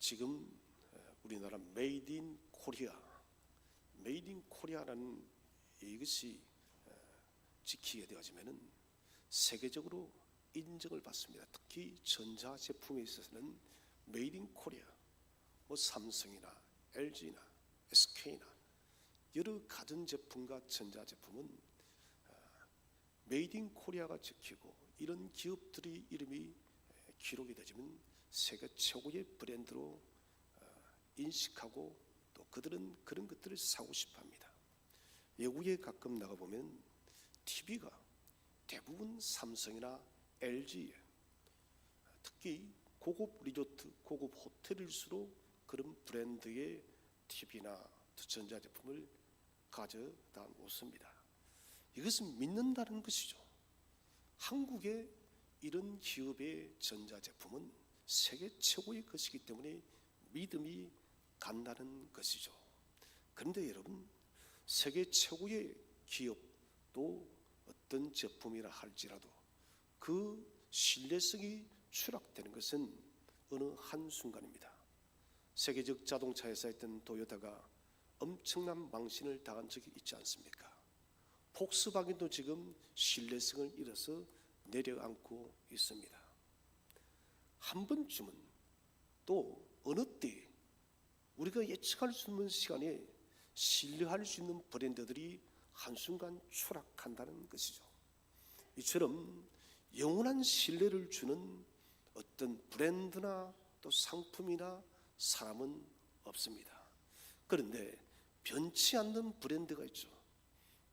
지금 우리나라 메이드 인 코리아라는 이것이 지키게 되어지면은 세계적으로 인정을 받습니다. 특히 전자 제품에 있어서는 메이드 인 코리아, 삼성이나 LG나 SK나 여러 가전제품과 전자제품은 메이드 인 코리아가 지키고 이런 기업들의 이름이 기록이 되지만 세계 최고의 브랜드로 인식하고 또 그들은 그런 것들을 사고 싶어 합니다. 외국에 가끔 나가보면 TV가 대부분 삼성이나 LG, 특히 고급 리조트, 고급 호텔일수록 그런 브랜드의 TV나 전자제품을 가져다 놓습니다. 이것은 믿는다는 것이죠. 한국의 이런 기업의 전자제품은 세계 최고의 것이기 때문에 믿음이 간다는 것이죠. 그런데 여러분, 세계 최고의 기업도 어떤 제품이라 할지라도 그 신뢰성이 추락되는 것은 어느 한순간입니다. 세계적 자동차 회사였던 도요타가 엄청난 망신을 당한 적이 있지 않습니까? 폭스바겐도 지금 신뢰성을 잃어서 내려앉고 있습니다. 한 번쯤은 또 어느 때 우리가 예측할 수 없는 시간에 신뢰할 수 있는 브랜드들이 한순간 추락한다는 것이죠. 이처럼 영원한 신뢰를 주는 어떤 브랜드나 또 상품이나 사람은 없습니다. 그런데 변치 않는 브랜드가 있죠.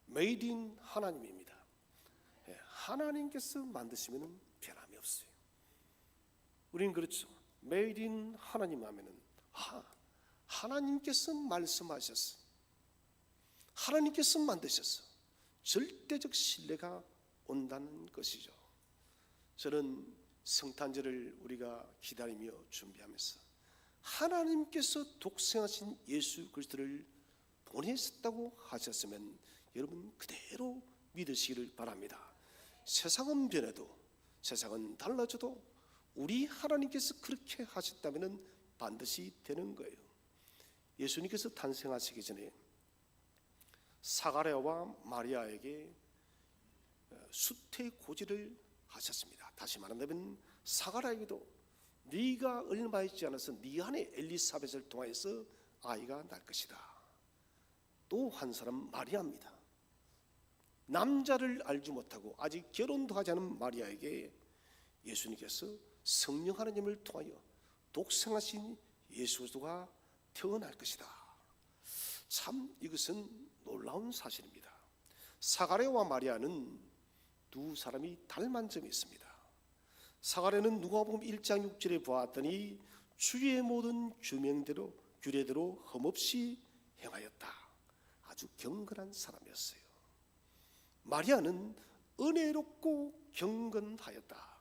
메이드 인 하나님입니다. 하나님께서 만드시면 변함이 없어요. 우리는 그렇죠. 메이드 인 하나님 하면은 하나님께서 말씀하셨어, 하나님께서 만드셨어, 절대적 신뢰가 온다는 것이죠. 저는 성탄절을 우리가 기다리며 준비하면서 하나님께서 독생하신 예수 그리스도를 보내셨다고 하셨으면 여러분 그대로 믿으시기를 바랍니다. 세상은 변해도, 세상은 달라져도 우리 하나님께서 그렇게 하셨다면 반드시 되는 거예요. 예수님께서 탄생하시기 전에 사가랴와 마리아에게 수태고지를 하셨습니다. 다시 말한다면 사가랴에게도 네가 얼마 있지 않아서 네 아내 엘리사벳을 통하여서 아이가 날 것이다. 또 한 사람 마리아입니다. 남자를 알지 못하고 아직 결혼도 하지 않은 마리아에게 예수님께서 성령 하나님을 통하여 독생하신 예수 그리스도가 태어날 것이다. 참 이것은 놀라운 사실입니다. 사가랴와 마리아는 두 사람이 닮은 점이 있습니다. 사가랴는 누가복음 1장 6절에 보았더니 주의 모든 규례대로 흠없이 행하였다. 아주 경건한 사람이었어요. 마리아는 은혜롭고 경건하였다.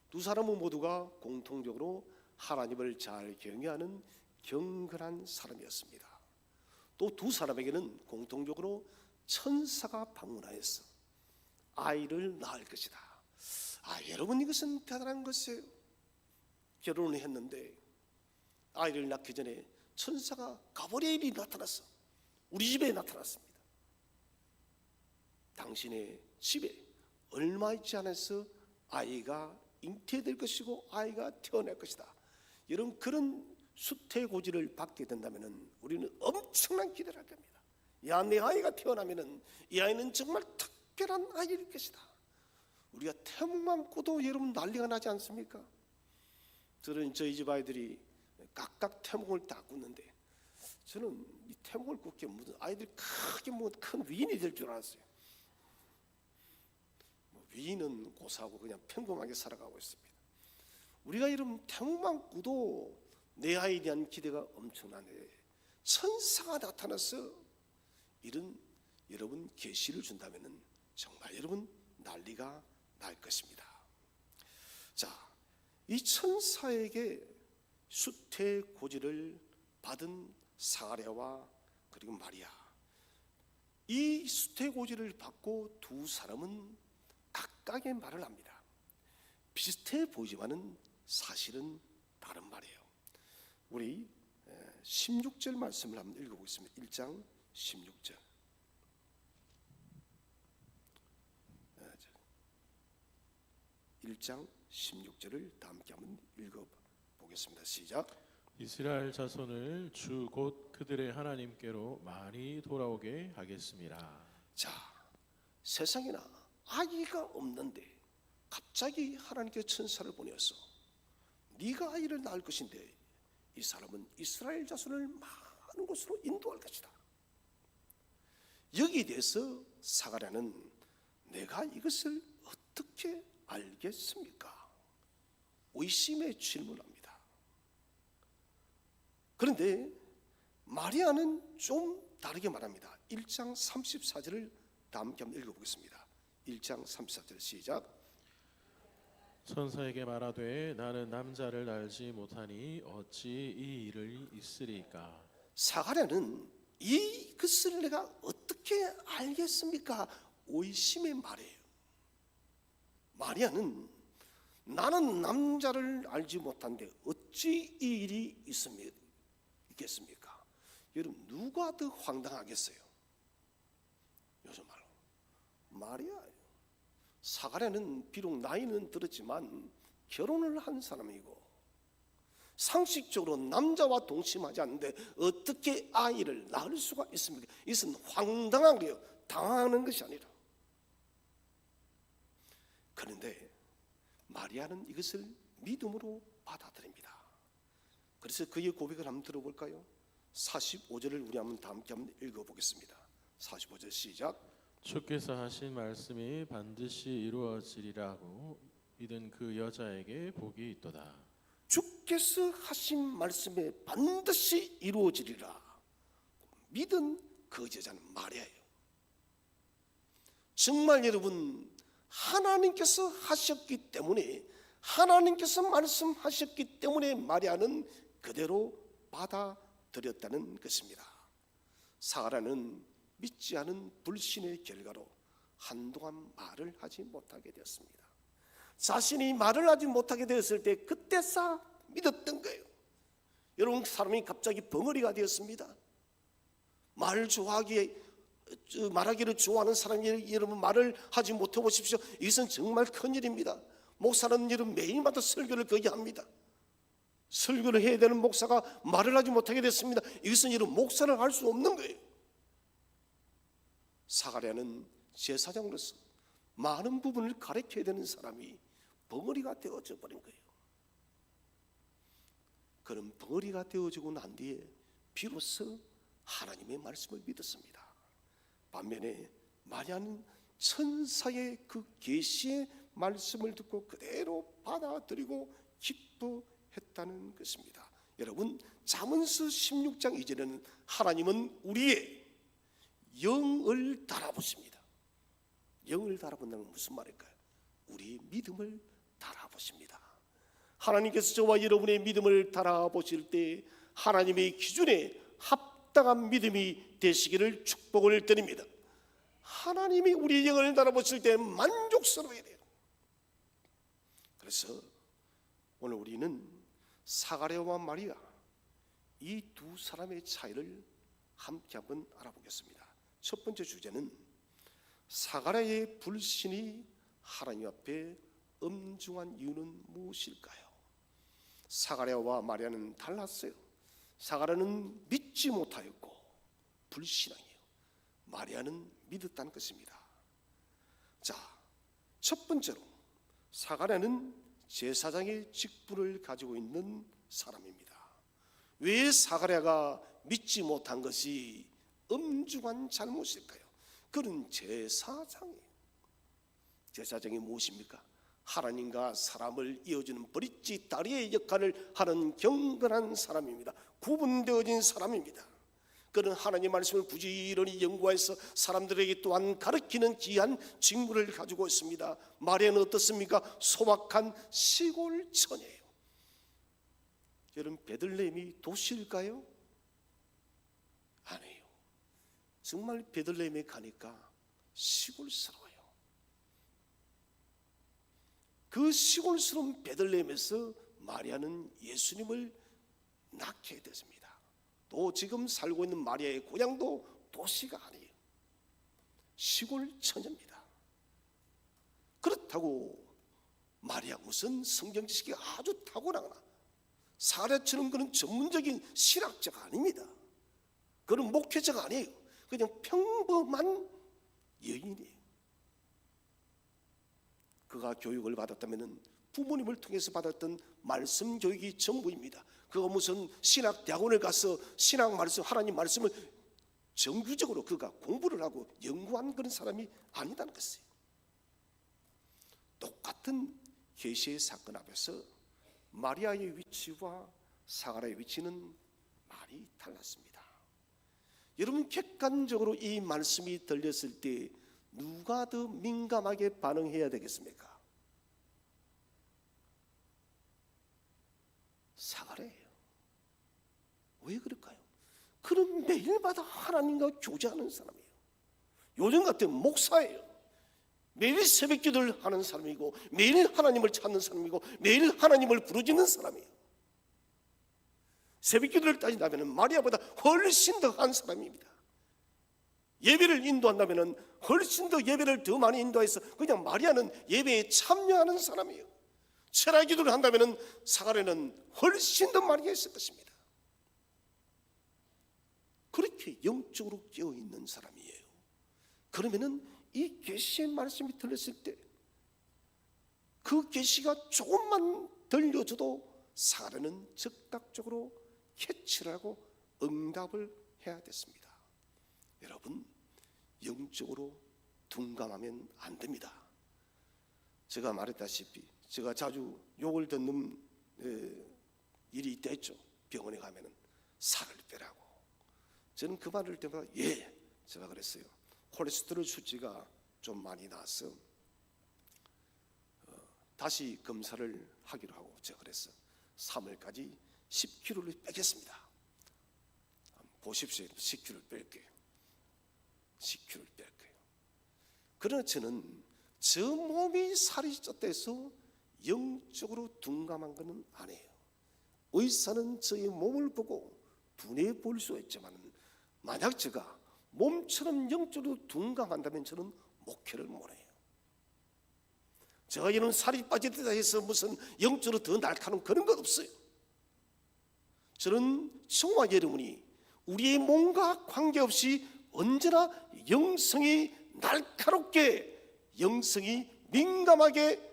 두 사람은 모두가 공통적으로 하나님을 잘 경외하는 경건한 사람이었습니다. 또 두 사람에게는 공통적으로 천사가 방문하였어 아이를 낳을 것이다. 여러분 이것은 대단한 것이에요. 결혼을 했는데 아이를 낳기 전에 천사가 가브리엘이 나타났어. 우리 집에 나타났습니다. 당신의 집에 얼마 있지 않아서 아이가 잉태될 것이고 아이가 태어날 것이다. 여러분 그런 수태고지를 받게 된다면 우리는 엄청난 기대를 할 겁니다. 내 아이가 태어나면 이 아이는 정말 특별한 아이일 것이다. 우리가 태몽만 꾸도 여러분 난리가 나지 않습니까? 저는 저희 집 아이들이 각각 태몽을 다 꾸는데 저는 이 태몽을 꾸게 무슨 아이들이 크게 큰 위인이 될 줄 알았어요. 위인은 고사하고 그냥 평범하게 살아가고 있습니다. 우리가 여러분 태몽만 꾸도 내 아이에 대한 기대가 엄청나네. 천사가 나타나서 이런 여러분 계시를 준다면 정말 여러분 난리가 날 것입니다. 자, 이 천사에게 수태고지를 받은 사가랴와 그리고 마리아, 이 수태고지를 받고 두 사람은 각각의 말을 합니다. 비슷해 보이지만은 사실은 다른 말이에요. 우리 16절 말씀을 한번 읽어보겠습니다. 1장 16절. 1장 16절을 다 함께 한번 읽어보겠습니다. 시작. 이스라엘 자손을 주 곧 그들의 하나님께로 많이 돌아오게 하겠습니다. 자, 세상에나 아이가 없는데 갑자기 하나님께서 천사를 보내서 네가 아이를 낳을 것인데 이 사람은 이스라엘 자손을 많은 곳으로 인도할 것이다. 여기에 대해서 사가랴는 내가 이것을 어떻게 알겠습니까? 의심의 질문합니다. 그런데 마리아는 좀 다르게 말합니다. 1장 34절을 다 함께 한번 읽어보겠습니다. 1장 34절 시작. 천사에게 말하되 나는 남자를 알지 못하니 어찌 이 일을 있으리까. 사가랴는 이것을 내가 어떻게 알겠습니까? 의심의 말이에요. 마리아는 나는 남자를 알지 못한데 어찌 이 일이 있겠습니까? 여러분 누가 더 황당하겠어요? 요즘 말로 마리아예요. 사가랴는 비록 나이는 들었지만 결혼을 한 사람이고 상식적으로 남자와 동침하지 않는데 어떻게 아이를 낳을 수가 있습니까? 이것은 황당한 거예요. 당하는 것이 아니라. 그런데 마리아는 이것을 믿음으로 받아들입니다. 그래서 그의 고백을 한번 들어볼까요? 45절을 우리 한번 다 함께 한번 읽어보겠습니다. 45절 시작. 주께서 하신 말씀이 반드시 이루어지리라고 믿은 그 여자에게 복이 있도다. 주께서 하신 말씀에 반드시 이루어지리라 믿은 그 여자는 마리아예요. 정말 여러분 하나님께서 하셨기 때문에 하나님께서 말씀하셨기 때문에 마리아는 그대로 받아들였다는 것입니다. 사가랴는 믿지 않은 불신의 결과로 한동안 말을 하지 못하게 되었습니다. 자신이 말을 하지 못하게 되었을 때 그때서 믿었던 거예요. 여러분 사람이 갑자기 벙어리가 되었습니다. 말하기를 좋아하는 사람이 여러분 말을 하지 못해 보십시오. 이것은 정말 큰일입니다. 목사는 여러분 매일마다 설교를 거의 합니다. 설교를 해야 되는 목사가 말을 하지 못하게 됐습니다. 이것은 여러분 목사를 할 수 없는 거예요. 사가랴는 제사장으로서 많은 부분을 가르쳐야 되는 사람이 벙어리가 되어져 버린 거예요. 그런 벙어리가 되어지고 난 뒤에 비로소 하나님의 말씀을 믿었습니다. 반면에 마리아는 천사의 그 계시의 말씀을 듣고 그대로 받아들이고 기뻐했다는 것입니다. 여러분 잠언서 16장 2절에는 하나님은 우리의 영을 달아보십니다. 영을 달아본다는 건 무슨 말일까요? 우리의 믿음을 달아보십니다. 하나님께서 저와 여러분의 믿음을 달아보실 때 하나님의 기준에 합당한 믿음이 되시기를 축복을 드립니다. 하나님이 우리의 영을 달아보실 때 만족스러워야 돼요. 그래서 오늘 우리는 사가랴와 마리아 이 두 사람의 차이를 함께 한번 알아보겠습니다. 첫 번째 주제는 사가랴의 불신이 하나님 앞에 엄중한 이유는 무엇일까요? 사가랴와 마리아는 달랐어요. 사가랴는 믿지 못하였고 불신앙이에요. 마리아는 믿었다는 것입니다. 자, 첫 번째로 사가랴는 제사장의 직분을 가지고 있는 사람입니다. 왜 사가랴가 믿지 못한 것이 엄중한 잘못일까요? 그는 제사장이에요. 제사장이 무엇입니까? 하나님과 사람을 이어주는 브릿지 다리의 역할을 하는 경건한 사람입니다. 구분되어진 사람입니다. 그는 하나님 말씀을 부지런히 연구해서 사람들에게 또한 가르치는 귀한 직무를 가지고 있습니다. 마리아는 어떻습니까? 소박한 시골 처녀예요. 여러분 베들레헴이 도시일까요? 아니에요. 정말 베들레헴에 가니까 시골스러워요. 그 시골스러운 베들레헴에서 마리아는 예수님을 낳게 됐습니다. 또 지금 살고 있는 마리아의 고향도 도시가 아니에요. 시골 처녀입니다. 그렇다고 마리아 무슨 성경 지식이 아주 탁월하거나 사례처럼 그런 전문적인 신학자가 아닙니다. 그런 목회자가 아니에요. 그냥 평범한 여인이에요. 그가 교육을 받았다면 부모님을 통해서 받았던 말씀 교육이 전부입니다. 그가 무슨 신학 대학원을 가서 신학 말씀, 하나님 말씀을 정규적으로 그가 공부를 하고 연구한 그런 사람이 아니다는 것이에요. 똑같은 계시의 사건 앞에서 마리아의 위치와 사가랴의 위치는 많이 달랐습니다. 여러분, 객관적으로 이 말씀이 들렸을 때 누가 더 민감하게 반응해야 되겠습니까? 사가랴예요. 왜 그럴까요? 그는 매일마다 하나님과 교제하는 사람이에요. 요즘 같은 목사예요. 매일 새벽 기도를 하는 사람이고 매일 하나님을 찾는 사람이고 매일 하나님을 부르짖는 사람이에요. 새벽 기도를 따진다면 마리아보다 훨씬 더 한 사람입니다. 예배를 인도한다면 훨씬 더 예배를 더 많이 인도해서 그냥 마리아는 예배에 참여하는 사람이에요. 철야 기도를 한다면 사가랴는 훨씬 더 많이 했을 것입니다. 그렇게 영적으로 깨어있는 사람이에요. 그러면은 이 계시의 말씀이 들렸을 때 그 계시가 조금만 들려줘도 사가랴는 즉각적으로 캐치를 하고 응답을 해야 됐습니다. 여러분, 영적으로 둔감하면 안 됩니다. 제가 말했다시피 제가 자주 욕을 듣는 일이 있댔죠. 병원에 가면은 살을 빼라고. 저는 그 말을 들 때마다 제가 그랬어요. 콜레스테롤 수치가 좀 많이 나서 다시 검사를 하기로 하고 제가 그랬어. 3월까지 10kg를 빼겠습니다. 보십시오. 10kg를 뺄게요. 10kg를 뺄게요. 그러나 저는 저 몸이 살이 쪘대서 영적으로 둔감한 것은 아니에요. 의사는 저의 몸을 보고 분해 볼 수 있지만 만약 제가 몸처럼 영적으로 둔감한다면 저는 목회를 못해요. 제가 이런 살이 빠지다 해서 무슨 영적으로 더 날카로운 그런 것 없어요. 저는 저와 여러분이 우리의 몸과 관계없이 언제나 영성이 날카롭게, 영성이 민감하게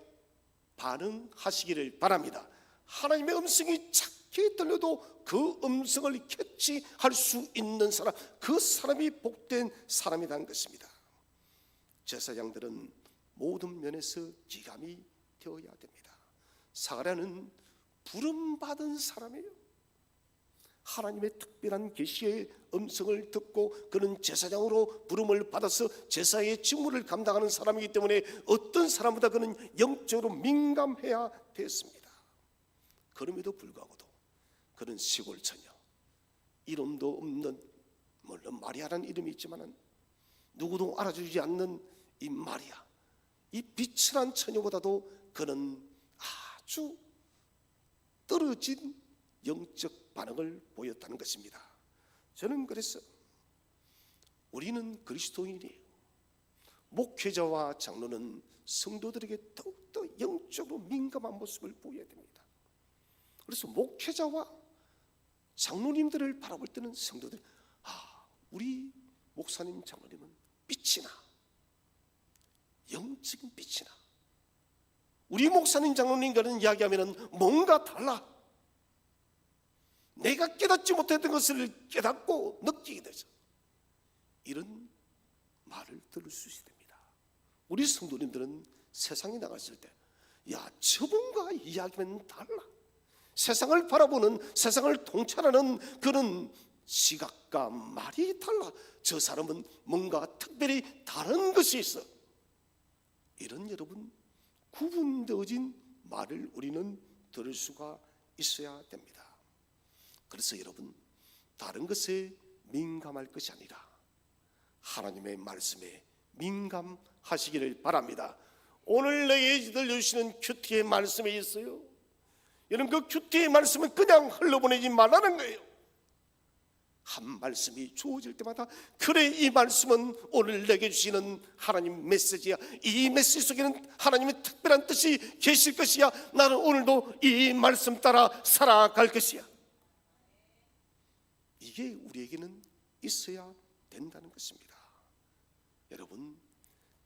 반응하시기를 바랍니다. 하나님의 음성이 작게 들려도 그 음성을 캐치할 수 있는 사람, 그 사람이 복된 사람이라는 것입니다. 제사장들은 모든 면에서 기감이 되어야 됩니다. 사가랴는 부름받은 사람이에요. 하나님의 특별한 계시의 음성을 듣고 그는 제사장으로 부름을 받아서 제사의 직무를 감당하는 사람이기 때문에 어떤 사람보다 그는 영적으로 민감해야 됐습니다. 그럼에도 불구하고도 그는 시골 처녀, 이름도 없는, 물론 마리아라는 이름이 있지만 누구도 알아주지 않는 이 마리아, 이 비천한 처녀보다도 그는 아주 떨어진 영적 반응을 보였다는 것입니다. 저는 그래서 우리는 그리스도인이에요. 목회자와 장로는 성도들에게 더욱더 영적으로 민감한 모습을 보여야 됩니다. 그래서 목회자와 장로님들을 바라볼 때는 성도들, 우리 목사님 장로님은 빛이 나, 영적인 빛이 나. 우리 목사님 장로님과는 이야기하면 뭔가 달라. 내가 깨닫지 못했던 것을 깨닫고 느끼게 되죠. 이런 말을 들을 수 있어야 됩니다. 우리 성도님들은 세상에 나갔을 때 저분과 이야기하면 달라. 세상을 바라보는, 세상을 통찰하는 그런 시각과 말이 달라. 저 사람은 뭔가 특별히 다른 것이 있어. 이런 여러분 구분되어진 말을 우리는 들을 수가 있어야 됩니다. 그래서 여러분, 다른 것에 민감할 것이 아니라 하나님의 말씀에 민감하시기를 바랍니다. 오늘 내게 들려주시는 큐티의 말씀에 있어요. 이런 그 큐티의 말씀은 그냥 흘러보내지 말라는 거예요. 한 말씀이 주어질 때마다 그래, 이 말씀은 오늘 내게 주시는 하나님 메시지야. 이 메시지 속에는 하나님의 특별한 뜻이 계실 것이야. 나는 오늘도 이 말씀 따라 살아갈 것이야. 이게 우리에게는 있어야 된다는 것입니다. 여러분,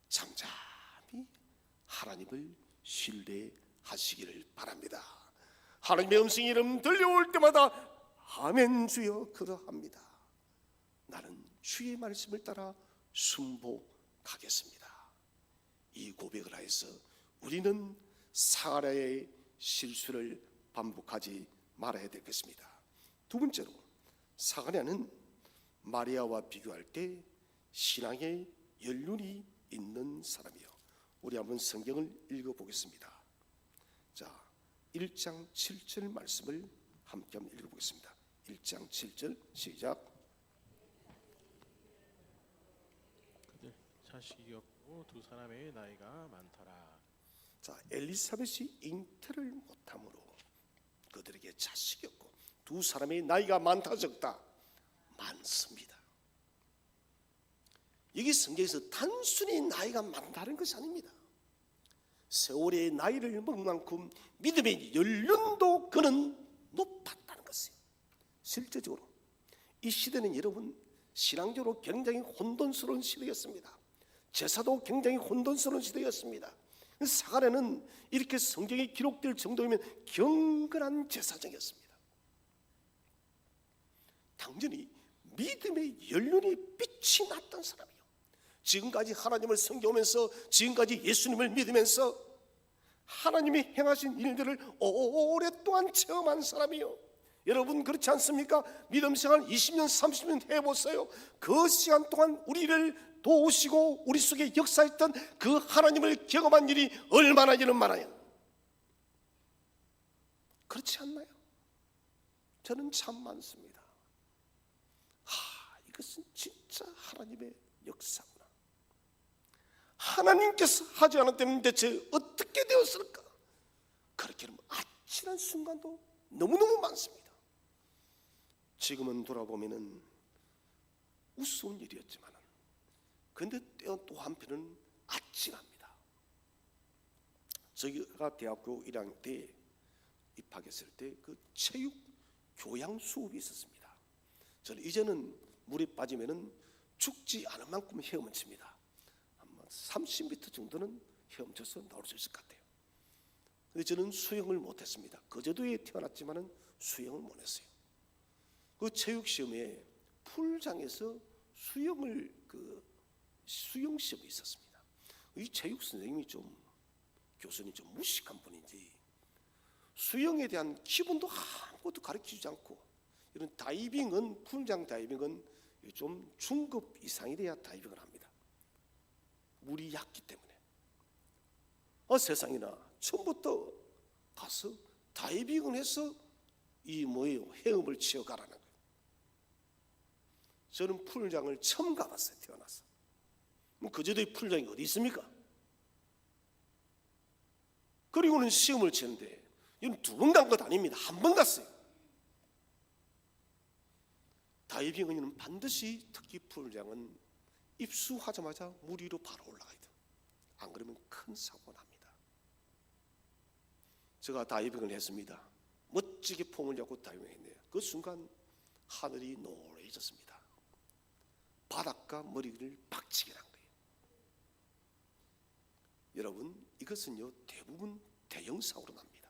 잠잠히 하나님을 신뢰하시기를 바랍니다. 하나님의 음성이 이름 들려올 때마다 아멘 주여 그러합니다. 나는 주의 말씀을 따라 순복하겠습니다. 이 고백을 하여서 우리는 사라의 실수를 반복하지 말아야 될 것입니다. 두 번째로, 사가랴는 마리아와 비교할 때 신앙의 연륜이 있는 사람이요. 우리 한번 성경을 읽어보겠습니다. 자, 1장 7절 말씀을 함께 한번 읽어보겠습니다. 1장 7절 시작. 그들 자식이 없고 두 사람의 나이가 많더라. 자, 엘리사벳이 잉태를 못함으로 그들에게 자식이 없고 두 사람의 나이가 많다 적다? 많습니다. 여기 성경에서 단순히 나이가 많다는 것이 아닙니다. 세월의 나이를 먹은 만큼 믿음의 연륜도 그는 높았다는 것이에요. 실제적으로 이 시대는 여러분, 신앙적으로 굉장히 혼돈스러운 시대였습니다. 제사도 굉장히 혼돈스러운 시대였습니다. 사가랴는 이렇게 성경에 기록될 정도이면 경건한 제사장이었습니다. 당연히 믿음의 연륜이 빛이 났던 사람이요. 지금까지 하나님을 섬겨오면서, 지금까지 예수님을 믿으면서 하나님이 행하신 일들을 오랫동안 체험한 사람이요. 여러분, 그렇지 않습니까? 믿음 생활 20년 30년 해보세요. 그 시간 동안 우리를 도우시고 우리 속에 역사했던 그 하나님을 경험한 일이 얼마나 많아요. 그렇지 않나요? 저는 참 많습니다. 이것은 진짜 하나님의 역사구나. 하나님께서 하지 않았다면 대체 어떻게 되었을까? 그렇게 아찔한 순간도 너무너무 많습니다. 지금은 돌아보면은 우스운 일이었지만, 그런데 또 한편은 아찔합니다. 저희가 대학교 1학년 때 입학했을 때 그 체육 교양 수업이 있었습니다. 저는 이제는 물에 빠지면은 죽지 않을 만큼 헤엄을 칩니다. 한 30m 정도는 헤엄쳐서 나올 수 있을 것 같아요. 근데 저는 수영을 못했습니다. 거제도에 태어났지만은 수영을 못했어요. 그 체육 시험에 풀장에서 수영 시험이 있었습니다. 이 체육 선생님이 교수님이 좀 무식한 분인지 수영에 대한 기본도 아무것도 가르쳐주지 않고, 이런 다이빙은, 풀장 다이빙은 좀 중급 이상이 돼야 다이빙을 합니다. 물이 얕기 때문에. 세상에나 처음부터 가서 다이빙을 해서 헤엄을 치어가라는 거예요. 저는 풀장을 처음 가봤어요, 태어나서. 거제도에 풀장이 어디 있습니까? 그리고는 시험을 치는데, 이건 2번 간 것 아닙니다. 1번 갔어요. 다이빙은 반드시, 특히 풀장은 입수하자마자 물 위로 바로 올라가야 돼요. 안 그러면 큰 사고가 납니다. 제가 다이빙을 했습니다. 멋지게 폼을 잡고 다이빙했네요. 그 순간 하늘이 노래졌습니다. 바닷가 머리를 박치게 한 거예요. 여러분, 이것은요 대부분 대형 사고로 납니다.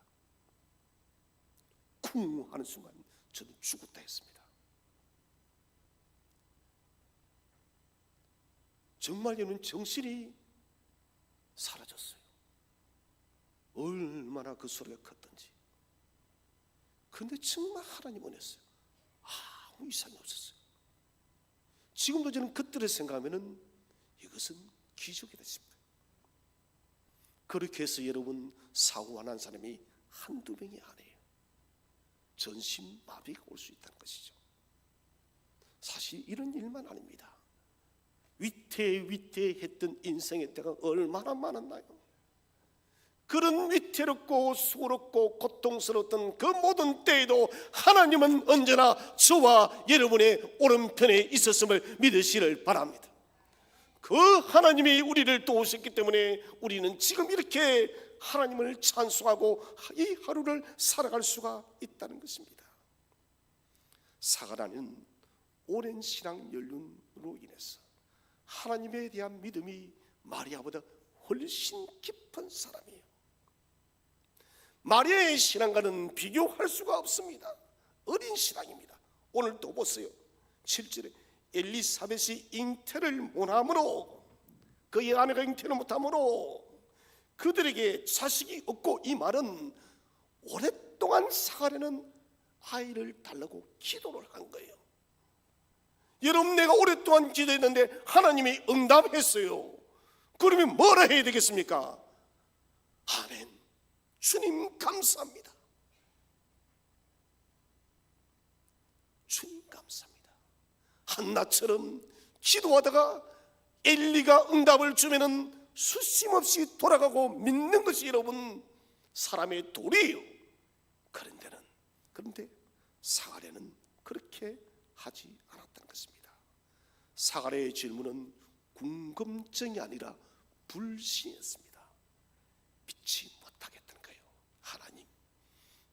쿵 하는 순간 저는 죽었다 했습니다. 정말 저는 정신이 사라졌어요. 얼마나 그 소리가 컸던지. 그런데 정말 하나님 은혜였어요. 아무 이상이 없었어요. 지금도 저는 그때를 생각하면 이것은 기적이 됐습니다. 그렇게 해서 여러분, 사고가 난 사람이 한두 명이 아니에요. 전신마비가 올 수 있다는 것이죠. 사실 이런 일만 아닙니다. 위태위태했던 인생의 때가 얼마나 많았나요? 그런 위태롭고 수고롭고 고통스러웠던 그 모든 때에도 하나님은 언제나 저와 여러분의 오른편에 있었음을 믿으시를 바랍니다. 그 하나님이 우리를 도우셨기 때문에 우리는 지금 이렇게 하나님을 찬송하고 이 하루를 살아갈 수가 있다는 것입니다. 사가랴는 오랜 신앙 연륜으로 인해서 하나님에 대한 믿음이 마리아보다 훨씬 깊은 사람이에요. 마리아의 신앙과는 비교할 수가 없습니다. 어린 신앙입니다. 오늘 또 보세요. 7절에 엘리사벳이 잉태를 못함으로, 그의 아내가 잉태를 못함으로 그들에게 자식이 없고, 이 말은 오랫동안 사가랴는 아이를 달라고 기도를 한 거예요. 여러분, 내가 오랫동안 기도했는데 하나님이 응답했어요. 그러면 뭐라 해야 되겠습니까? 아멘, 주님 감사합니다. 주님 감사합니다. 한나처럼 기도하다가 엘리가 응답을 주면은 수심없이 돌아가고 믿는 것이 여러분 사람의 도리예요. 그런데 사가랴는 그렇게 하지 않았다는 것입니다. 사가랴의 질문은 궁금증이 아니라 불신이었습니다. 믿지 못하겠다는 거예요. 하나님,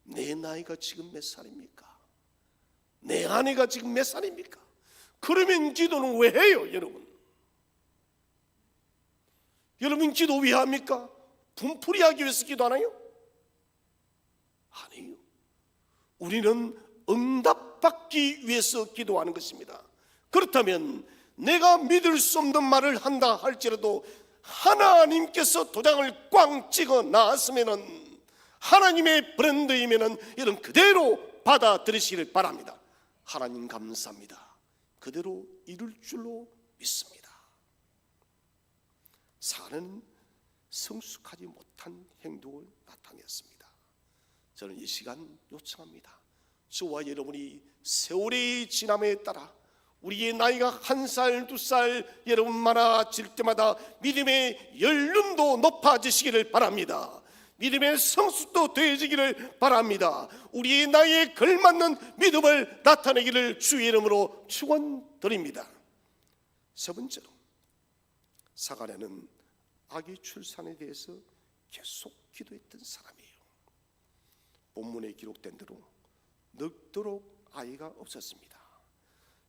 내 나이가 지금 몇 살입니까? 내 아내가 지금 몇 살입니까? 그러면 기도는 왜 해요, 여러분? 여러분, 기도 왜 합니까? 분풀이하기 위해서 기도하나요? 아니에요. 우리는 응답받기 위해서 기도하는 것입니다. 그렇다면 내가 믿을 수 없는 말을 한다 할지라도 하나님께서 도장을 꽝 찍어 놨으면은, 하나님의 브랜드이면은 이런 그대로 받아들이시길 바랍니다. 하나님 감사합니다. 그대로 이룰 줄로 믿습니다. 사가랴는 성숙하지 못한 행동을 나타냈습니다. 저는 이 시간 요청합니다. 저와 여러분이 세월이 지남에 따라 우리의 나이가 1살, 2살 여러분 많아질 때마다 믿음의 연륜도 높아지시기를 바랍니다. 믿음의 성숙도 되어지기를 바랍니다. 우리의 나이에 걸맞는 믿음을 나타내기를 주의 이름으로 축원드립니다. 세 번째로, 사가랴는 아기 출산에 대해서 계속 기도했던 사람이에요. 본문에 기록된 대로 늙도록 아이가 없었습니다.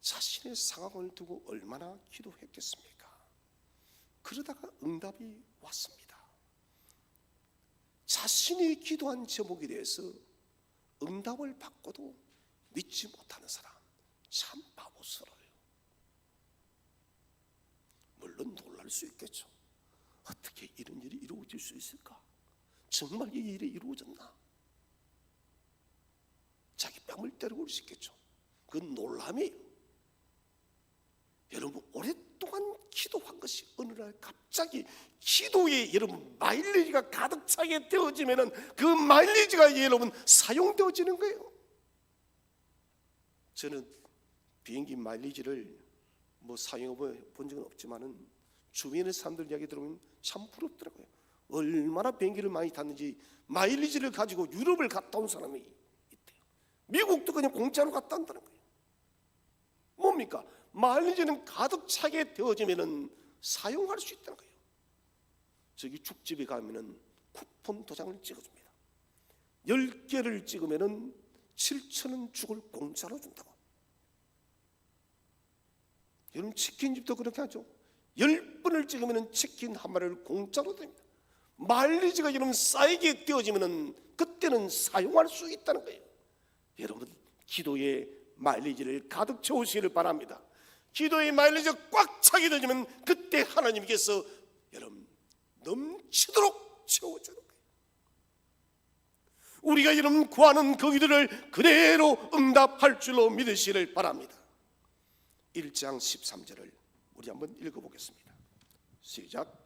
자신의 상황을 두고 얼마나 기도했겠습니까? 그러다가 응답이 왔습니다. 자신이 기도한 제목에 대해서 응답을 받고도 믿지 못하는 사람, 참 바보스러워요. 물론 놀랄 수 있겠죠. 어떻게 이런 일이 이루어질 수 있을까? 정말 이 일이 이루어졌나? 자기 뺨을 때리고 그럴 수 있겠죠. 그건 놀람이에요. 여러분, 오랫동안 기도한 것이 어느 날 갑자기 기도에 여러분 마일리지가 가득 차게 되어지면은 그 마일리지가 여러분 사용되어지는 거예요. 저는 비행기 마일리지를 사용해 본 적은 없지만은 주변의 사람들 이야기 들으면 참 부럽더라고요. 얼마나 비행기를 많이 탔는지 마일리지를 가지고 유럽을 갔다 온 사람이 있대요. 미국도 그냥 공짜로 갔다 온다는 거예요. 뭡니까? 마일리지는 가득 차게 되어지면은 사용할 수 있다는 거예요. 저기 죽집에 가면은 쿠폰 도장을 찍어줍니다. 10개를 찍으면은 7,000원 죽을 공짜로 준다고. 여러분, 치킨집도 그렇게 하죠. 10번을 찍으면은 치킨 한 마리를 공짜로 드립니다. 마일리지가 여러분 쌓이게 되어지면은 그때는 사용할 수 있다는 거예요. 여러분, 기도에 마일리지를 가득 채우시기를 바랍니다. 기도의 마일리지가 꽉 차게 되면 그때 하나님께서 여러분 넘치도록 채워주는 거예요. 우리가 여러분 구하는 그 기도를 그대로 응답할 줄로 믿으시기를 바랍니다. 1장 13절을 우리 한번 읽어보겠습니다. 시작.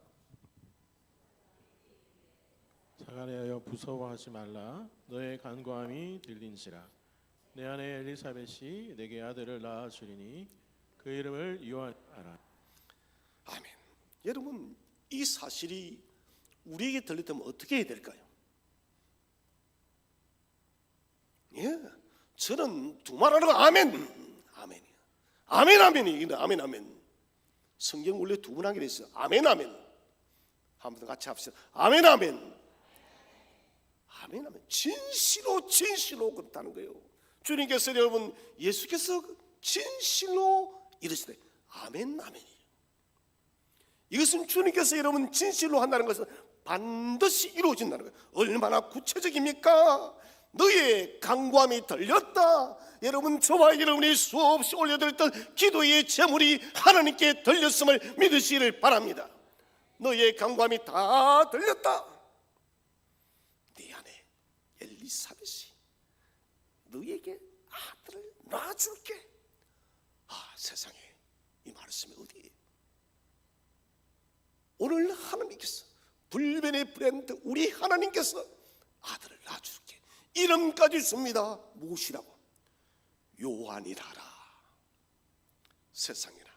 사가랴여, 부서워하지 말라. 너의 간구함이 들린지라. 내 아내 엘리사벳이 내게 아들을 낳아 주리니 그 이름을 요한하라. 아멘. 여러분, 이 사실이 우리에게 들렸다면 어떻게 해야 될까요? 예, 저는 두말하는 아멘, 아멘이야. 아멘, 아멘이 아멘, 아멘. 성경 원래 두 번 하기로 했어요. 아멘, 아멘. 한번 같이 합시다. 아멘, 아멘. 아멘, 아멘. 진실로, 진실로 그렇다는 거예요. 주님께서 여러분, 예수께서 진실로 이르시되 아멘, 아멘이에요. 이것은 주님께서 여러분 진실로 한다는 것은 반드시 이루어진다는 거예요. 얼마나 구체적입니까? 너의 간구함이 들렸다. 여러분, 저와 여러분이 수없이 올려드렸던 기도의 제물이 하나님께 들렸음을 믿으시기를 바랍니다. 너의 간구함이 다 들렸다. 네 아내 엘리사벳이 너에게 아들을 낳아줄게. 세상에 이 말씀이 어디에? 오늘 하나님께서 불변의 브랜드 우리 하나님께서 아들을 낳아줄게. 이름까지 줍니다. 무엇이라고? 요한이라라. 세상에나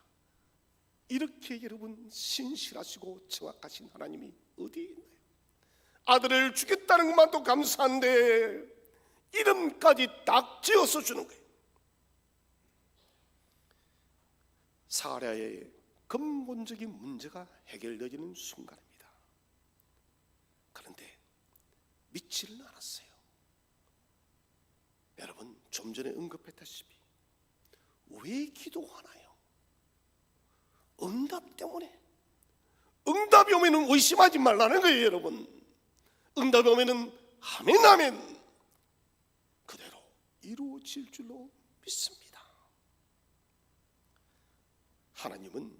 이렇게 여러분 신실하시고 정확하신 하나님이 어디에 있나요? 아들을 주겠다는 것만도 감사한데 이름까지 딱 지어서 주는 거예요. 사가랴의 근본적인 문제가 해결되어지는 순간입니다. 그런데 믿지는 않았어요. 여러분, 좀 전에 언급했다시피 왜 기도하나요? 응답 때문에. 응답이 오면 의심하지 말라는 거예요. 여러분, 응답이 오면 아멘, 아멘 그대로 이루어질 줄로 믿습니다. 하나님은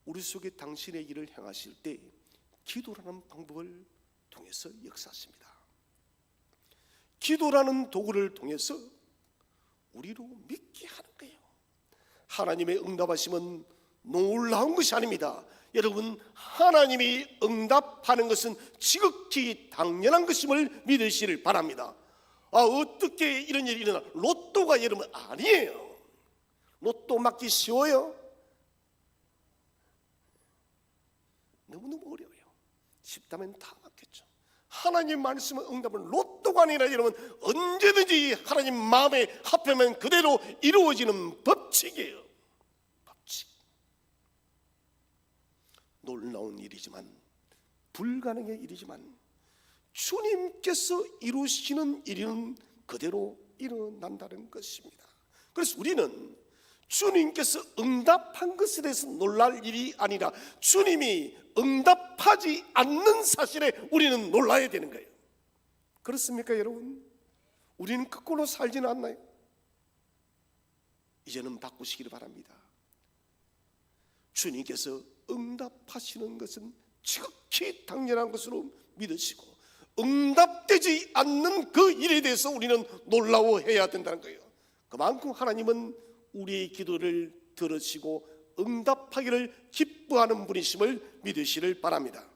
우리 속에 당신의 일을 행하실 때 기도라는 방법을 통해서 역사하십니다. 기도라는 도구를 통해서 우리로 믿게 하는 거예요. 하나님의 응답하심은 놀라운 것이 아닙니다. 여러분, 하나님이 응답하는 것은 지극히 당연한 것임을 믿으시길 바랍니다. 어떻게 이런 일이 일어나? 로또가 여러분 아니에요. 로또 맞기 쉬워요? 너무너무 어려워요. 쉽다면 다 맞겠죠. 하나님 말씀은 응답은 로또가 아니라 여러분 언제든지 하나님 마음에 합하면 그대로 이루어지는 법칙이에요. 법칙. 놀라운 일이지만, 불가능의 일이지만 주님께서 이루시는 일은 그대로 일어난다는 것입니다. 그래서 우리는 주님께서 응답한 것에 대해서 놀랄 일이 아니라 주님이 응답하지 않는 사실에 우리는 놀라야 되는 거예요. 그렇습니까 여러분? 우리는 그 꼴로 살지는 않나요? 이제는 바꾸시기를 바랍니다. 주님께서 응답하시는 것은 지극히 당연한 것으로 믿으시고, 응답되지 않는 그 일에 대해서 우리는 놀라워해야 된다는 거예요. 그만큼 하나님은 우리의 기도를 들으시고 응답하기를 기뻐하는 분이심을 믿으시길 바랍니다.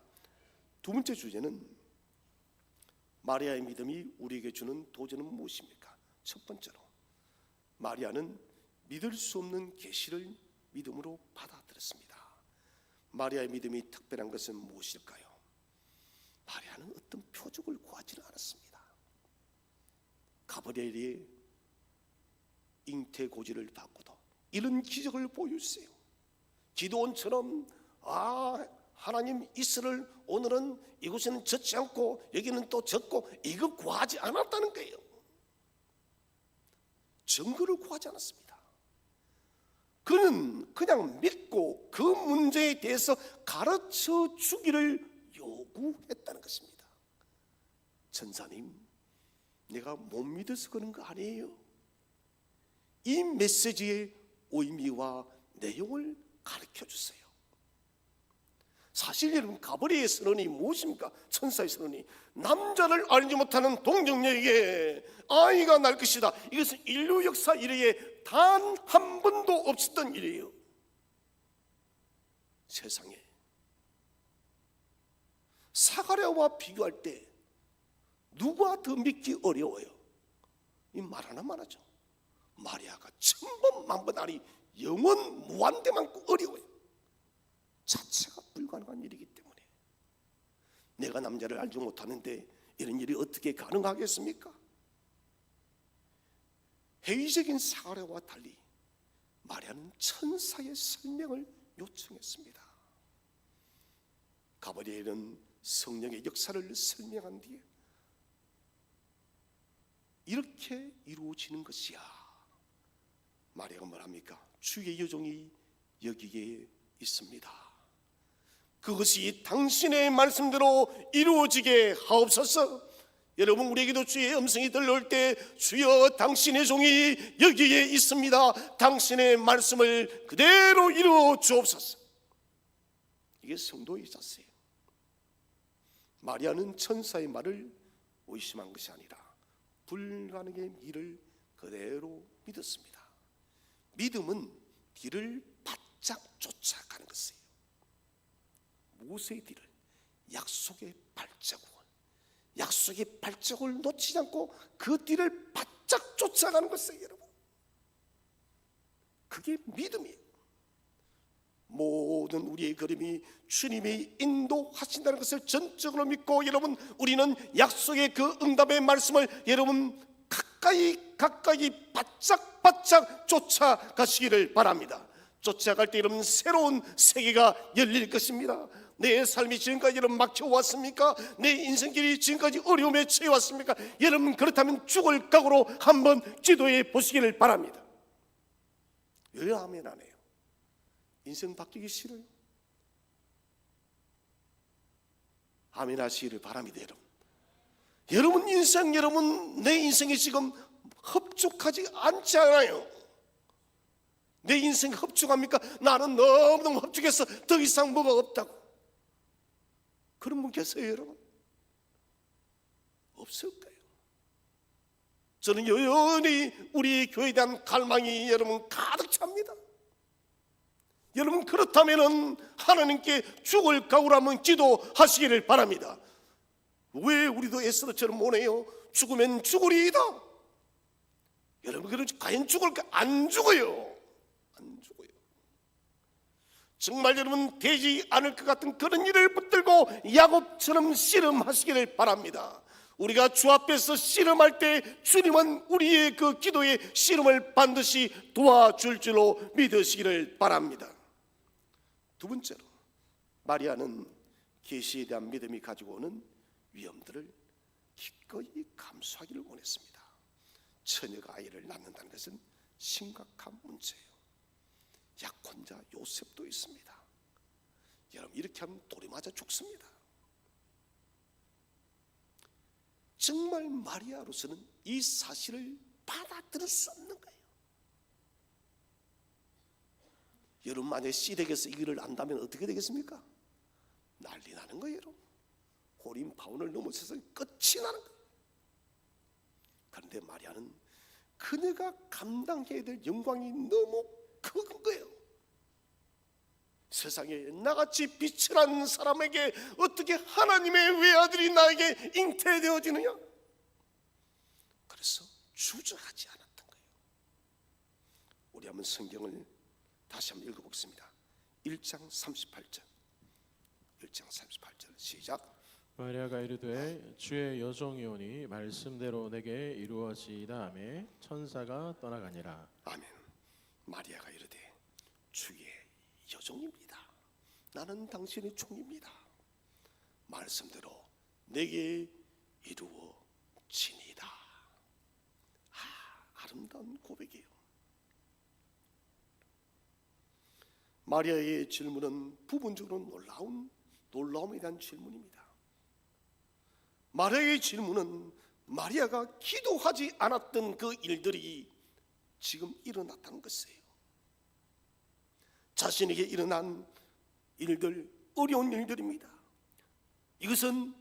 두 번째 주제는 마리아의 믿음이 우리에게 주는 도전은 무엇입니까? 첫 번째로, 마리아는 믿을 수 없는 계시를 믿음으로 받아들였습니다. 마리아의 믿음이 특별한 것은 무엇일까요? 마리아는 어떤 표적을 구하지는 않았습니다. 가브리엘이 잉태고지를 받고도 이런 기적을 보여주세요. 기도원처럼 하나님 이슬을 오늘은 이곳에는 젖지 않고 여기는 또 젖고, 이거 구하지 않았다는 거예요. 증거를 구하지 않았습니다. 그는 그냥 믿고 그 문제에 대해서 가르쳐 주기를 요구했다는 것입니다. 전사님, 내가 못 믿어서 그런 거 아니에요. 이 메시지의 의미와 내용을 가르쳐 주세요. 사실 여러분, 가브리엘의 선언이 무엇입니까? 천사의 선언이 남자를 알지 못하는 동정녀에게 아이가 날 것이다. 이것은 인류 역사 이래에 단 한 번도 없었던 일이에요. 세상에 사가랴와 비교할 때 누가 더 믿기 어려워요? 이 말 하나만 하죠. 마리아가 천번 만번 아니 영원 무한대만큼 어려워요. 자체가 불가능한 일이기 때문에 내가 남자를 알지 못하는데 이런 일이 어떻게 가능하겠습니까? 회의적인 사례와 달리 마리아는 천사의 설명을 요청했습니다. 가브리엘은 성령의 역사를 설명한 뒤에 이렇게 이루어지는 것이야. 마리아가 말합니까? 주의 여종이 여기에 있습니다. 그것이 당신의 말씀대로 이루어지게 하옵소서. 여러분, 우리에게도 주의 음성이 들려올 때 주여 당신의 종이 여기에 있습니다, 당신의 말씀을 그대로 이루어 주옵소서. 이게 성도의 자세예요. 마리아는 천사의 말을 의심한 것이 아니라 불가능의 일을 그대로 믿었습니다. 믿음은 뒤를 바짝 쫓아가는 것이에요. 모세의 뒤를, 약속의 발자국을 놓치지 않고 그 뒤를 바짝 쫓아가는 것이에요. 여러분, 그게 믿음이에요. 모든 우리의 걸음이 주님이 인도하신다는 것을 전적으로 믿고, 여러분, 우리는 약속의 그 응답의 말씀을 여러분 가까이 바짝 쫓아가시기를 바랍니다. 쫓아갈 때 여러분 새로운 세계가 열릴 것입니다. 내 삶이 지금까지 여러분 막혀왔습니까? 내 인생길이 지금까지 어려움에 처해왔습니까? 여러분, 그렇다면 죽을 각오로 한번 기도해 보시기를 바랍니다. 왜 아멘 안 해요? 인생 바뀌기 싫어요? 아멘 하시기를 바랍니다. 여러분 인생, 여러분 내 인생이 지금 흡족하지 않지 않아요? 내 인생 흡족합니까? 나는 너무너무 흡족해서 더 이상 뭐가 없다고. 그런 분 계세요, 여러분? 없을까요? 저는 여전히 우리 교회에 대한 갈망이 여러분 가득 찹니다. 여러분, 그렇다면 하나님께 죽을 각오로 한번 기도하시기를 바랍니다. 왜 우리도 에스더처럼 못해요? 죽으면 죽으리이다. 여러분, 그럼 과연 죽을까? 안 죽어요. 안 죽어요. 정말 여러분 되지 않을 것 같은 그런 일을 붙들고 야곱처럼 씨름하시기를 바랍니다. 우리가 주 앞에서 씨름할 때 주님은 우리의 그 기도의 씨름을 반드시 도와줄 줄로 믿으시기를 바랍니다. 두 번째로, 마리아는 계시에 대한 믿음이 가지고 오는 위험들을 기꺼이 감수하기를 원했습니다. 처녀가 아이를 낳는다는 것은 심각한 문제예요. 약혼자 요셉도 있습니다. 여러분, 이렇게 하면 돌이 맞아 죽습니다. 정말 마리아로서는 이 사실을 받아들일 수 없는 거예요. 여러분, 만약에 시댁에서 이 일을 안다면 어떻게 되겠습니까? 난리 나는 거예요. 여러분, 호림파운을 넘어서서 끝이 나는 거예요. 그런데 마리아는 그녀가 감당해야 될 영광이 너무 큰 거예요. 세상에 나같이 빛을 난 사람에게 어떻게 하나님의 외아들이 나에게 잉태되어지느냐? 그래서 주저하지 않았던 거예요. 우리 한번 성경을 다시 한번 읽어보겠습니다. 1장 38절 시작. 마리아가 이르되 주의 여종이오니 말씀대로 내게 이루어지이다 하매 천사가 떠나가니라. 아멘. 마리아가 이르되 주의 여종입니다. 나는 당신의 종입니다. 말씀대로 내게 이루어지니이다. 아름다운 고백이에요. 마리아의 질문은 부분적으로 놀라움에 대한 질문입니다. 마리아의 질문은 마리아가 기도하지 않았던 그 일들이 지금 일어났다는 것이에요. 자신에게 일어난 일들, 어려운 일들입니다. 이것은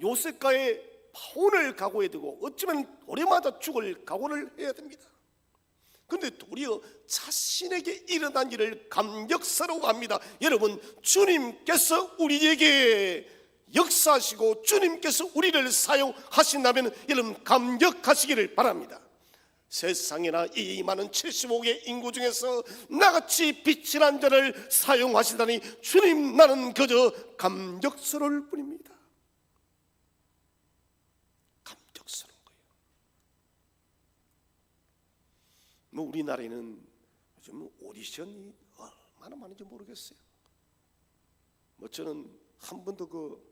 요셉과의 파혼을 각오해야 되고 어쩌면 오래마다 죽을 각오를 해야 됩니다. 그런데 도리어 자신에게 일어난 일을 감격스러워합니다. 여러분, 주님께서 우리에게 역사하시고 주님께서 우리를 사용하신다면 여러분 감격하시기를 바랍니다. 세상에나 이 많은 75개 인구 중에서 나같이 빛이 난 자를 사용하시다니 주님, 나는 그저 감격스러울 뿐입니다. 뭐 우리나라에는 요즘 오디션이 얼마나 많은지 모르겠어요. 뭐 저는 한 번도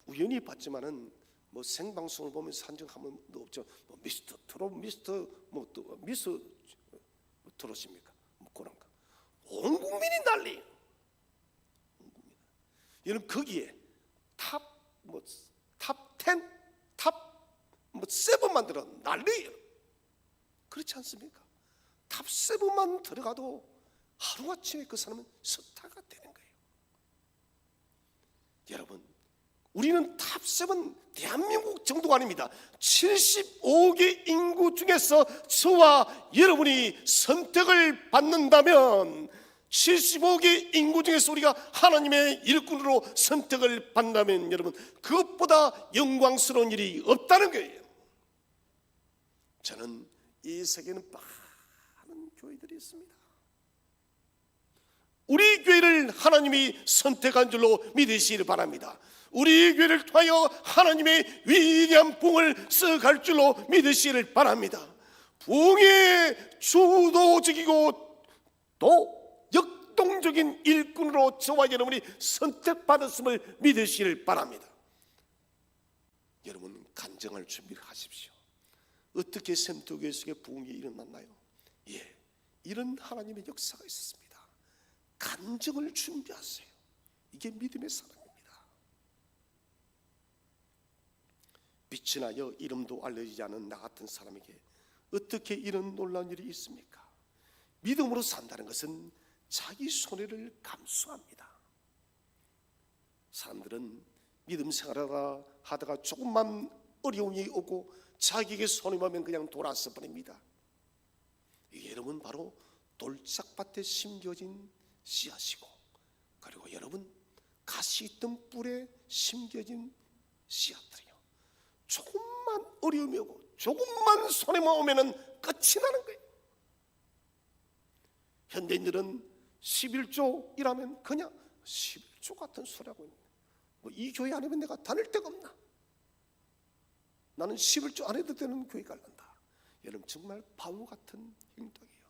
우연히 봤지만은 뭐 생방송을 보면서 한 적 한 번도 없죠. 뭐 미스터 트롯, 또 미스 트롯입니까? 뭐 그런 거. 온 국민이 난리. 여러분 거기에 탑 10, 탑 7 만들어 난리예요. 그렇지 않습니까? 탑 7만 들어가도 하루아침에 그 사람은 스타가 되는 거예요. 여러분, 우리는 탑 7 대한민국 정도가 아닙니다. 75개 인구 중에서 저와 여러분이 선택을 받는다면, 75개 인구 중에서 우리가 하나님의 일꾼으로 선택을 받는다면 여러분, 그것보다 영광스러운 일이 없다는 거예요. 저는 이 세계에는 많은 교회들이 있습니다. 우리 교회를 하나님이 선택한 줄로 믿으시기를 바랍니다. 우리 교회를 통하여 하나님의 위대한 부흥을 써갈 줄로 믿으시기를 바랍니다. 부흥의 주도적이고 또 역동적인 일꾼으로 저와 여러분이 선택받았음을 믿으시기를 바랍니다. 여러분 간증할 준비를 하십시오. 어떻게 샘터교회 속에 부흥이 일어났나요? 이런 하나님의 역사가 있었습니다. 간증을 준비하세요. 이게 믿음의 사랑입니다. 빛이 나여 이름도 알려지지 않은 나 같은 사람에게 어떻게 이런 놀라운 일이 있습니까? 믿음으로 산다는 것은 자기 손해를 감수합니다. 사람들은 믿음 생활하다가 조금만 어려움이 오고 자기에게 손해보면 그냥 돌아서 버립니다. 이게 여러분 바로 돌짝밭에 심겨진 씨앗이고, 그리고 여러분 가시 있던 뿔에 심겨진 씨앗들이요, 조금만 어려움이 오고 조금만 손해만 오면은 끝이 나는 거예요. 현대인들은 11조 일하면 그냥 11조 같은 소리 하고 있는, 이 교회 아니면 내가 다닐 데가 없나? 나는 11조 안 해도 되는 교회 갈란다. 여러분 정말 바보 같은 행동이에요.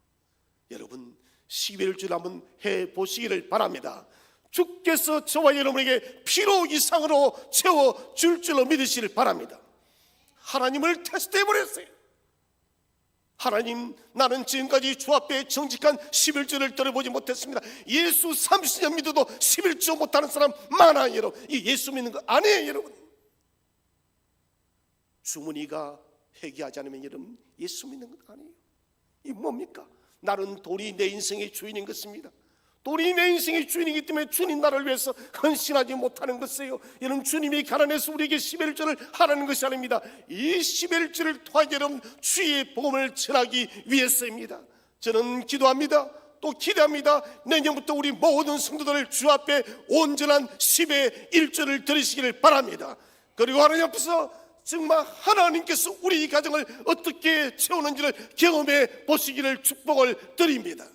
여러분 11조 한번 해보시기를 바랍니다. 주께서 저와 여러분에게 필요 이상으로 채워줄 줄로 믿으시길 바랍니다. 하나님을 테스트해버렸어요. 하나님, 나는 지금까지 주 앞에 정직한 11조를 들어보지 못했습니다. 예수 30년 믿어도 11조 못하는 사람 많아요. 여러분, 이 예수 믿는 거 아니에요. 여러분, 주머니가 회개하지 않으면 여러분 예수 믿는 건 아니에요. 이 뭡니까? 나는 돌이 내 인생의 주인인 것입니다. 돌이 내 인생의 주인이기 때문에 주님 나를 위해서 헌신하지 못하는 것이에요. 여러분, 주님이 가난해서 우리에게 11조를 하라는 것이 아닙니다. 이 11조를 통해 여러분 주의 복음을 전하기 위해서입니다. 저는 기도합니다. 또 기대합니다. 내년부터 우리 모든 성도들 주 앞에 온전한 10의 1조를 드리시기를 바랍니다. 그리고 하나님 앞에서 정말 하나님께서 우리 가정을 어떻게 채우는지를 경험해 보시기를 축복을 드립니다.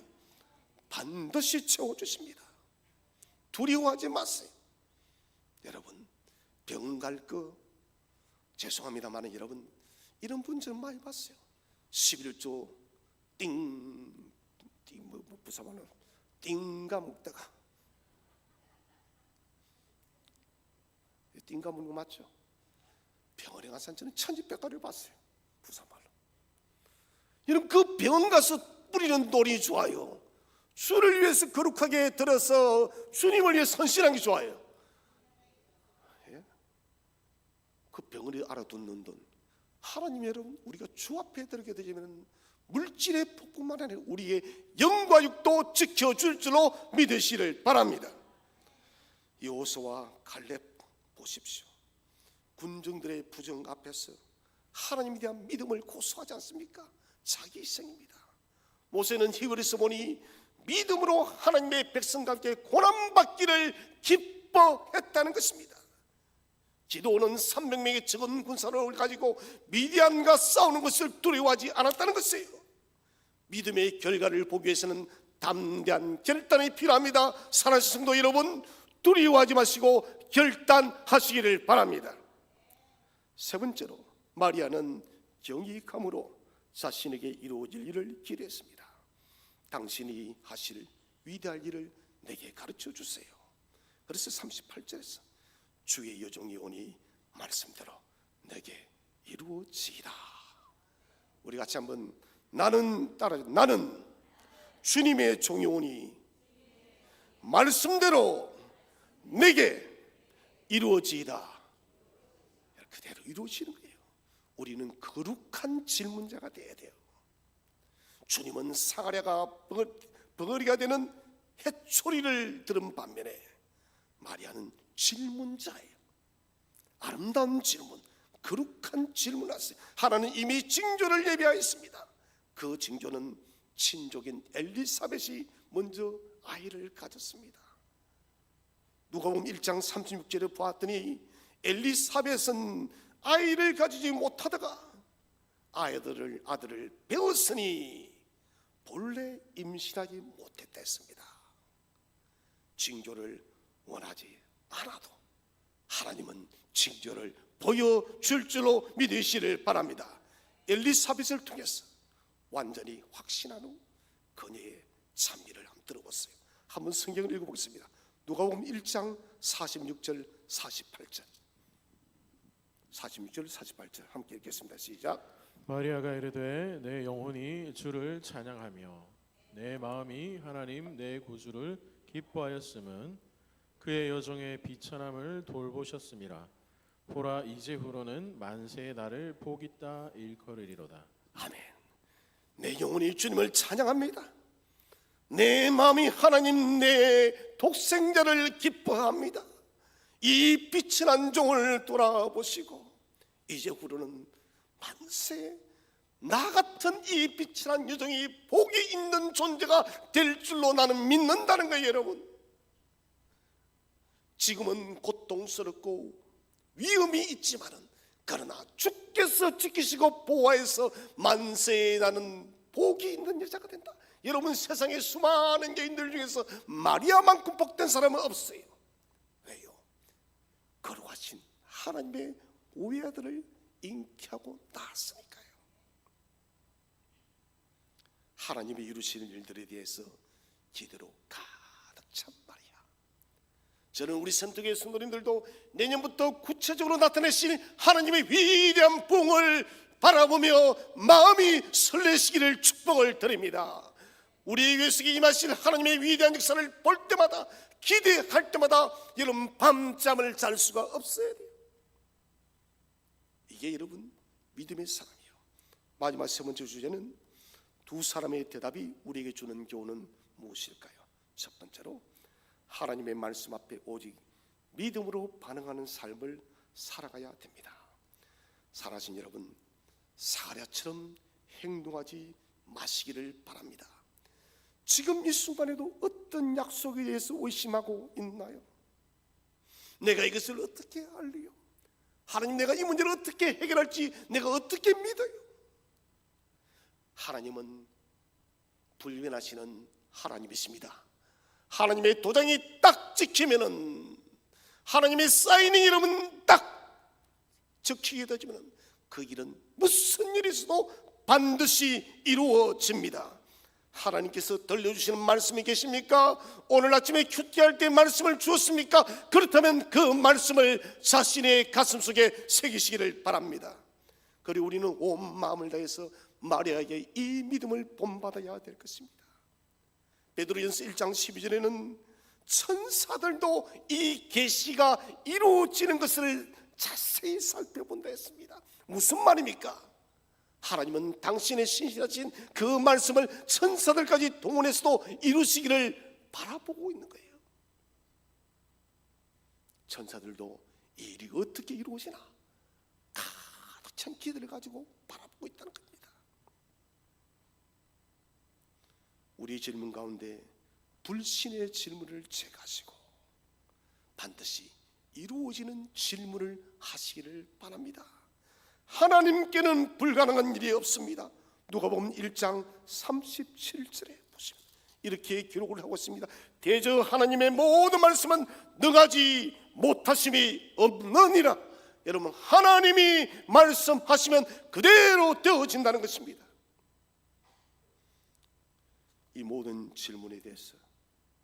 반드시 채워주십니다. 두려워하지 마세요. 여러분, 병 갈 거 죄송합니다만 여러분, 이런 분들 많이 봤어요. 11조 부사만으로 띵가 먹다가, 띵가 먹는 거 맞죠? 병원에 가서 저는 천지백과를 봤어요. 부사말로. 여러분, 그 병원 가서 뿌리는 돌이 좋아요. 주를 위해서 거룩하게 들어서 주님을 위해 헌신하는 게 좋아요. 그 병원이 알아듣는 돈, 하나님 여러분, 우리가 주 앞에 들게 되면 물질의 폭풍만 아니라 우리의 영과 육도 지켜줄 줄로 믿으시를 바랍니다. 여호수아와 갈렙 보십시오. 군중들의 부정 앞에서 하나님에 대한 믿음을 고수하지 않습니까? 자기 희생입니다. 모세는 히브리서 보니 믿음으로 하나님의 백성과 함께 고난받기를 기뻐했다는 것입니다. 기도는 300명의 적은 군사를 가지고 미디안과 싸우는 것을 두려워하지 않았다는 것이에요. 믿음의 결과를 보기 위해서는 담대한 결단이 필요합니다. 사랑하는 성도 여러분, 두려워하지 마시고 결단하시기를 바랍니다. 세 번째로, 마리아는 정직함으로 자신에게 이루어질 일을 기대했습니다. 당신이 하실 위대할 일을 내게 가르쳐 주세요. 그래서 38절에서 주의 여종이 오니 말씀대로 내게 이루어지이다. 우리 같이 한번 나는 주님의 종이 오니 말씀대로 내게 이루어지이다. 그대로 이루어지는 거예요. 우리는 거룩한 질문자가 되어야 돼요. 주님은 사가랴가 벙어리가 되는 해초리를 들은 반면에 마리아는 질문자예요. 아름다운 질문, 거룩한 질문을 하세요. 하나는 이미 징조를 예비하였습니다. 그 징조는 친족인 엘리사벳이 먼저 아이를 가졌습니다. 누가복음 1장 36절을 보았더니 엘리사벳은 아이를 가지지 못하다가 아들을 배웠으니 본래 임신하지 못했다 했습니다. 징조를 원하지 않아도 하나님은 징조를 보여줄 줄로 믿으시를 바랍니다. 엘리사벳을 통해서 완전히 확신한 후 그녀의 찬미를 한번 들어보세요. 한번 성경을 읽어보겠습니다. 누가복음 1장 46절 48절 46절 48절 함께 읽겠습니다. 시작. 마리아가 이르되 내 영혼이 주를 찬양하며 내 마음이 하나님 내 구주를 기뻐하였음은 그의 여종의 비천함을 돌보셨음이라. 보라 이제후로는 만세의 나를 복있다 일컬으리로다. 아멘. 내 영혼이 주님을 찬양합니다. 내 마음이 하나님 내 독생자를 기뻐합니다. 이 빛이 난 종을 돌아보시고 이제후로는 만세 나 같은 이 빛이 난 여종이 복이 있는 존재가 될 줄로 나는 믿는다는 거예요. 여러분, 지금은 고통스럽고 위험이 있지만은 그러나 주께서 지키시고 보호하여서 만세에 나는 복이 있는 여자가 된다. 여러분, 세상에 수많은 여인들 중에서 마리아만큼 복된 사람은 없어요. 왜요? 거룩하신 하나님의 오해아들을 잉태하고 낳았으니까요. 하나님이 이루시는 일들에 대해서 기대로 가득 찬 마리아. 저는 우리 선택의 성도님들도 내년부터 구체적으로 나타내신 하나님의 위대한 부흥을 바라보며 마음이 설레시기를 축복을 드립니다. 우리 위에서 임하실 하나님의 위대한 역사를 볼 때마다, 기대할 때마다 여러분 밤잠을 잘 수가 없어야 돼요. 이게 여러분 믿음의 사람이에요. 마지막 세 번째 주제는 두 사람의 대답이 우리에게 주는 교훈은 무엇일까요? 첫 번째로 하나님의 말씀 앞에 오직 믿음으로 반응하는 삶을 살아가야 됩니다. 살아신 여러분, 사랴처럼 행동하지 마시기를 바랍니다. 지금 이 순간에도 어떤 약속에 대해서 의심하고 있나요? 내가 이것을 어떻게 알리요? 하나님, 내가 이 문제를 어떻게 해결할지 내가 어떻게 믿어요? 하나님은 불변하시는 하나님이십니다. 하나님의 도장이 딱 찍히면은, 하나님의 사인이 여러분 딱 적히게 되지면은 그 일은 무슨 일이 있어도 반드시 이루어집니다. 하나님께서 들려주시는 말씀이 계십니까? 오늘 아침에 큐티할 때 말씀을 주었습니까? 그렇다면 그 말씀을 자신의 가슴속에 새기시기를 바랍니다. 그리고 우리는 온 마음을 다해서 마리아에게 이 믿음을 본받아야 될 것입니다. 베드로전서 1장 12절에는 천사들도 이 계시가 이루어지는 것을 자세히 살펴본다 했습니다. 무슨 말입니까? 하나님은 당신의 신실하신 그 말씀을 천사들까지 동원해서도 이루시기를 바라보고 있는 거예요. 천사들도 이 일이 어떻게 이루어지나 가득 찬 기대를 가지고 바라보고 있다는 겁니다. 우리 질문 가운데 불신의 질문을 제거하시고 반드시 이루어지는 질문을 하시기를 바랍니다. 하나님께는 불가능한 일이 없습니다. 누가복음 1장 37절에 보시면 이렇게 기록을 하고 있습니다. 대저 하나님의 모든 말씀은 능하지 못하심이 없느니라. 여러분, 하나님이 말씀하시면 그대로 되어진다는 것입니다. 이 모든 질문에 대해서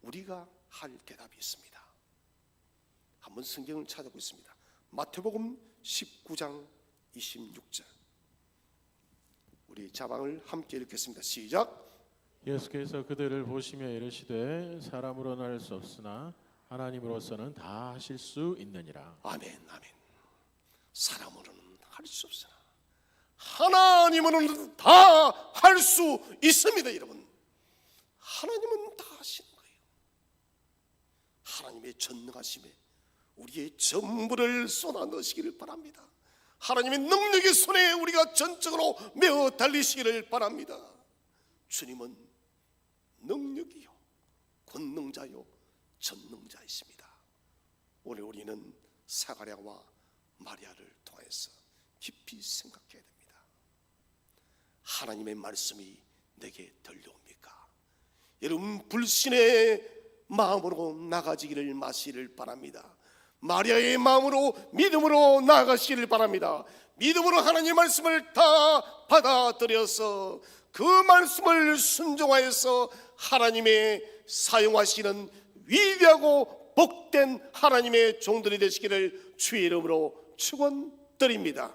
우리가 할 대답이 있습니다. 한번 성경을 찾아보겠습니다. 마태복음 19장 26절. 우리 자방을 함께 읽겠습니다. 시작. 예수께서 그들을 보시며 이르시되 사람으로는 할 수 없으나 하나님으로서는 다 하실 수 있느니라. 아멘, 아멘. 사람으로는 할 수 없으나 하나님으로는 다 할 수 있습니다. 여러분, 하나님은 다 하시는 거예요. 하나님의 전능하심에 우리의 전부를 쏟아 넣으시기를 바랍니다. 하나님의 능력의 손에 우리가 전적으로 메어 달리시기를 바랍니다. 주님은 능력이요 권능자요 전능자이십니다. 오늘 우리는 사가랴와 마리아를 통해서 깊이 생각해야 됩니다. 하나님의 말씀이 내게 들려옵니까? 여러분, 불신의 마음으로 나가지기를 마시기를 바랍니다. 마리아의 마음으로 믿음으로 나아가시기를 바랍니다. 믿음으로 하나님의 말씀을 다 받아들여서 그 말씀을 순종하여서 하나님의 사용하시는 위대하고 복된 하나님의 종들이 되시기를 주의 이름으로 축원드립니다.